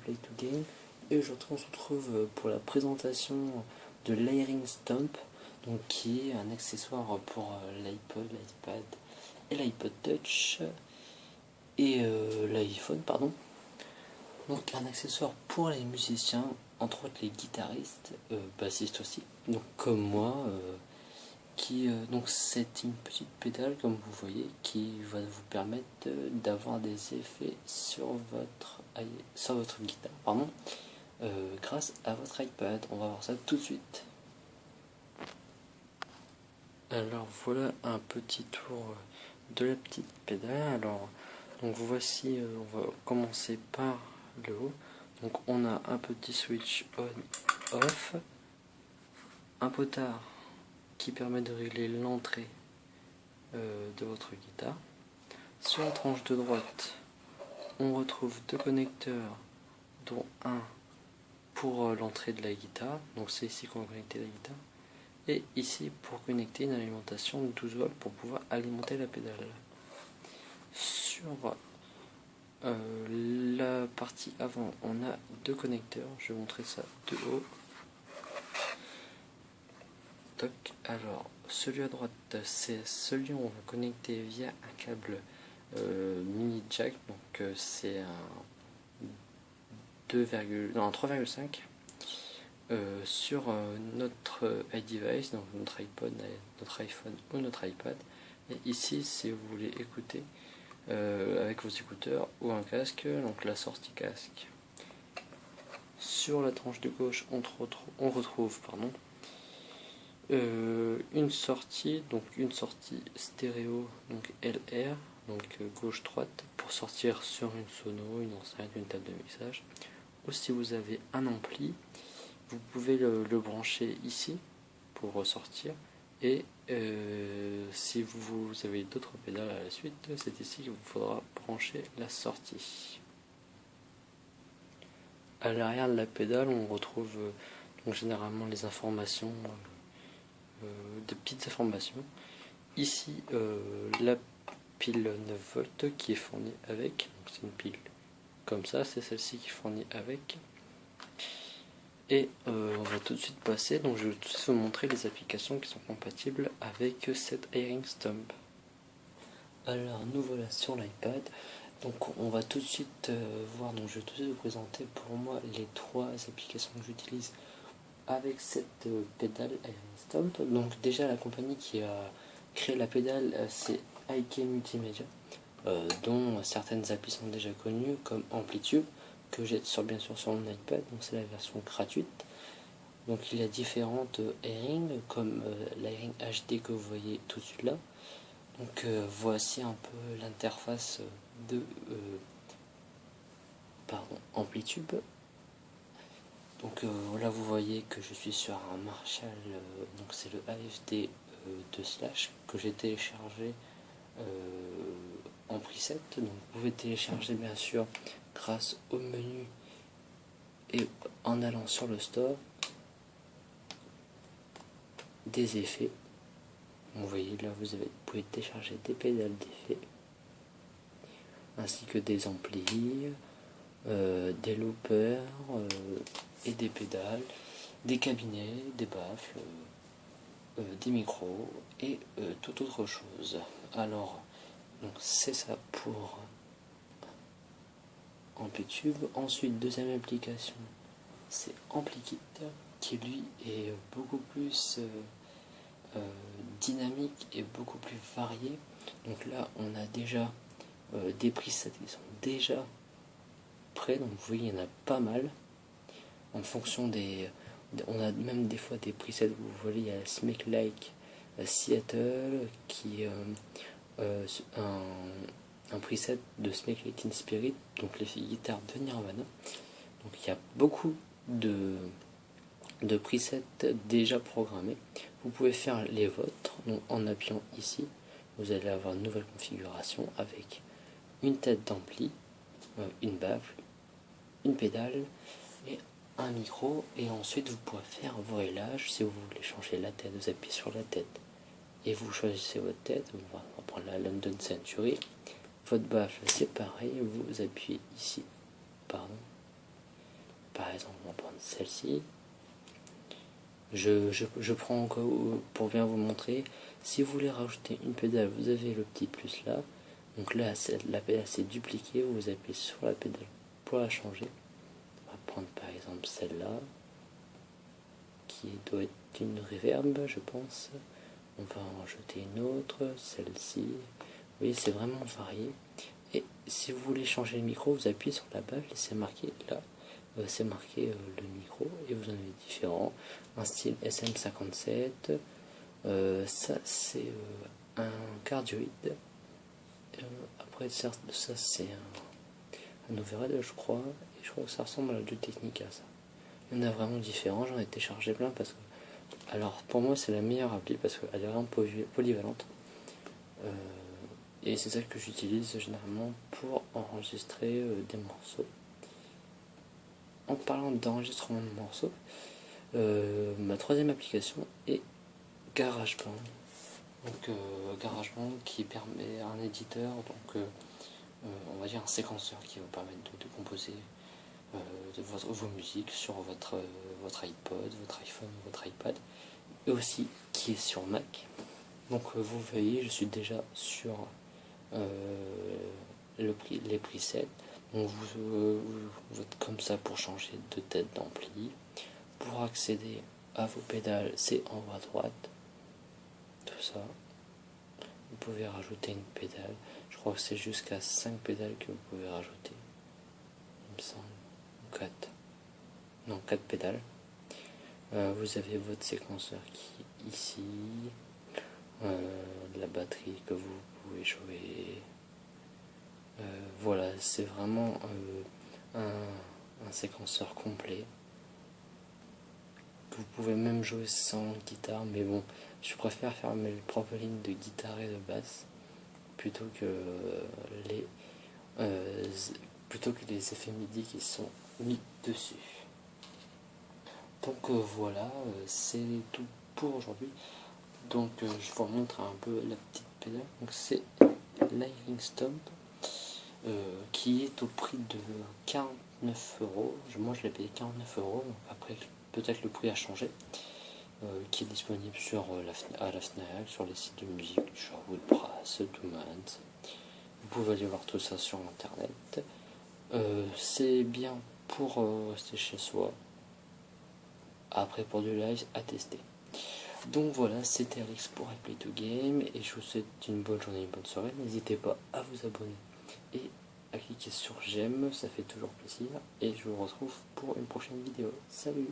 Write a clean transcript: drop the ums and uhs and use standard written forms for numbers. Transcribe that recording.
Play to Game et aujourd'hui on se retrouve pour la présentation de l'Airing Stomp, donc qui est un accessoire pour l'iPod, l'iPad et l'iPod Touch et l'iPhone pardon. Donc un accessoire pour les musiciens, entre autres les guitaristes, bassistes aussi, donc comme moi. Donc c'est une petite pédale comme vous voyez qui va vous permettre d'avoir des effets sur votre guitare grâce à votre iPad. On va voir ça tout de suite. Alors voilà un petit tour de la petite pédale. Alors donc voici, on va commencer par le haut. Donc on a un petit switch on off, un potard qui permet de régler l'entrée de votre guitare. Sur la tranche de droite, on retrouve deux connecteurs, dont un pour l'entrée de la guitare, donc c'est ici qu'on va connecter la guitare, et ici pour connecter une alimentation de 12 volts pour pouvoir alimenter la pédale. Sur la partie avant, on a deux connecteurs, je vais montrer ça de haut. Alors, celui à droite, c'est celui où on va connecter via un câble mini jack, donc c'est un 3,5 sur notre iDevice, donc notre iPod, notre iPhone ou notre iPad. Et ici, si vous voulez écouter avec vos écouteurs ou un casque, donc la sortie casque. Sur la tranche de gauche, on retrouve une sortie stéréo, donc LR, donc gauche droite, pour sortir sur une sono, une enceinte, une table de mixage. Ou si vous avez un ampli, vous pouvez le brancher ici pour ressortir. Et si vous avez d'autres pédales à la suite, c'est ici qu'il vous faudra brancher la sortie. À l'arrière de la pédale, on retrouve donc généralement les informations, des petites informations. Ici, la pile 9 volts qui est fournie avec, c'est une pile comme ça, c'est celle-ci qui est fournie avec. Et on va tout de suite passer, donc je vais tout de suite vous montrer les applications qui sont compatibles avec cette Airing Stomp. Alors nous voilà sur l'iPad, donc on va tout de suite voir, donc je vais tout de suite vous présenter pour moi les trois applications que j'utilise avec cette pédale Airing Stomp. Donc déjà la compagnie qui a créé la pédale c'est IK Multimedia, dont certaines applis sont déjà connues comme Amplitude, que j'ai bien sûr sur mon iPad, donc c'est la version gratuite. Donc il y a différentes Airing comme l'Airing HD que vous voyez tout de suite là. Donc voici un peu l'interface de Amplitude. Donc là vous voyez que je suis sur un Marshall, donc c'est le AFD 2/ que j'ai téléchargé en preset. Donc vous pouvez télécharger bien sûr grâce au menu et en allant sur le store des effets. Vous voyez là vous pouvez télécharger des pédales d'effets ainsi que des amplis, des loopers et des pédales, des cabinets, des baffles, des micros et toute autre chose. Alors donc c'est ça pour Amplitude. Ensuite, deuxième application, c'est AmpliKit, qui lui est beaucoup plus dynamique et beaucoup plus varié. Donc là, on a déjà des presets qui sont déjà prêts. Donc vous voyez, il y en a pas mal. En fonction des... On a même des fois des presets, vous voyez, il y a Smake Like Seattle, qui est un preset de Smake Like Teen Spirit, donc les guitares de Nirvana. Donc il y a beaucoup de presets déjà programmés. Vous pouvez faire les vôtres, donc en appuyant ici, vous allez avoir une nouvelle configuration avec une tête d'ampli, une baffle, une pédale et un micro. Et ensuite vous pourrez faire vos réglages. Si vous voulez changer la tête, vous appuyez sur la tête et vous choisissez votre tête. On va prendre la London Century. Votre baffle c'est pareil, vous appuyez ici, par exemple, on va prendre celle-ci. Je prends encore pour bien vous montrer. Si vous voulez rajouter une pédale, vous avez le petit plus là. Donc là, la pédale s'est dupliquée, vous appuyez sur la pédale pour la changer. On va prendre par exemple celle-là, qui doit être une reverb, je pense. On va en rajouter une autre, celle-ci. Vous voyez, c'est vraiment varié. Et si vous voulez changer le micro, vous appuyez sur la bave et c'est marqué là. C'est marqué le micro et vous en avez différents. Un style SM57. Ça, c'est un cardioïde. Après, ça c'est un overhead, je crois. Et je crois que ça ressemble à du Technica, ça. Il y en a vraiment différents. J'en ai téléchargé plein parce que. Alors, pour moi, c'est la meilleure appli parce qu'elle est vraiment polyvalente. Et c'est ça que j'utilise généralement pour enregistrer des morceaux. En parlant d'enregistrement de morceaux, ma troisième application est GarageBand. Donc GarageBand qui permet à un éditeur, donc on va dire un séquenceur qui va vous permettre de composer vos musiques sur votre iPod, votre iPhone, votre iPad, et aussi qui est sur Mac. Donc vous voyez, je suis déjà sur les presets. Donc vous êtes comme ça pour changer de tête d'ampli. Pour accéder à vos pédales, c'est en haut à droite. Tout ça. Vous pouvez rajouter une pédale. Je crois que c'est jusqu'à 5 pédales que vous pouvez rajouter. Il me semble. 4. Non, 4 pédales. Vous avez votre séquenceur qui est ici. La batterie que vous pouvez jouer. Voilà, c'est vraiment un séquenceur complet. Vous pouvez même jouer sans guitare, mais bon, je préfère faire mes propres lignes de guitare et de basse plutôt que les effets MIDI qui sont mis dessus. Donc voilà, c'est tout pour aujourd'hui. Donc je vous montre un peu la petite pédale. Donc c'est Livingstone qui est au prix de 49 €. Moi je l'ai payé 49 €. Donc après peut-être le prix a changé. Qui est disponible sur à la FNAC, sur les sites de musique, genre Woodbrass, Doomans. Vous pouvez aller voir tout ça sur internet. C'est bien pour rester chez soi. Après pour du live à tester. Donc voilà, c'était Alex pour I Play to Game et je vous souhaite une bonne journée, une bonne soirée. N'hésitez pas à vous abonner et à cliquer sur j'aime, ça fait toujours plaisir. Et je vous retrouve pour une prochaine vidéo. Salut!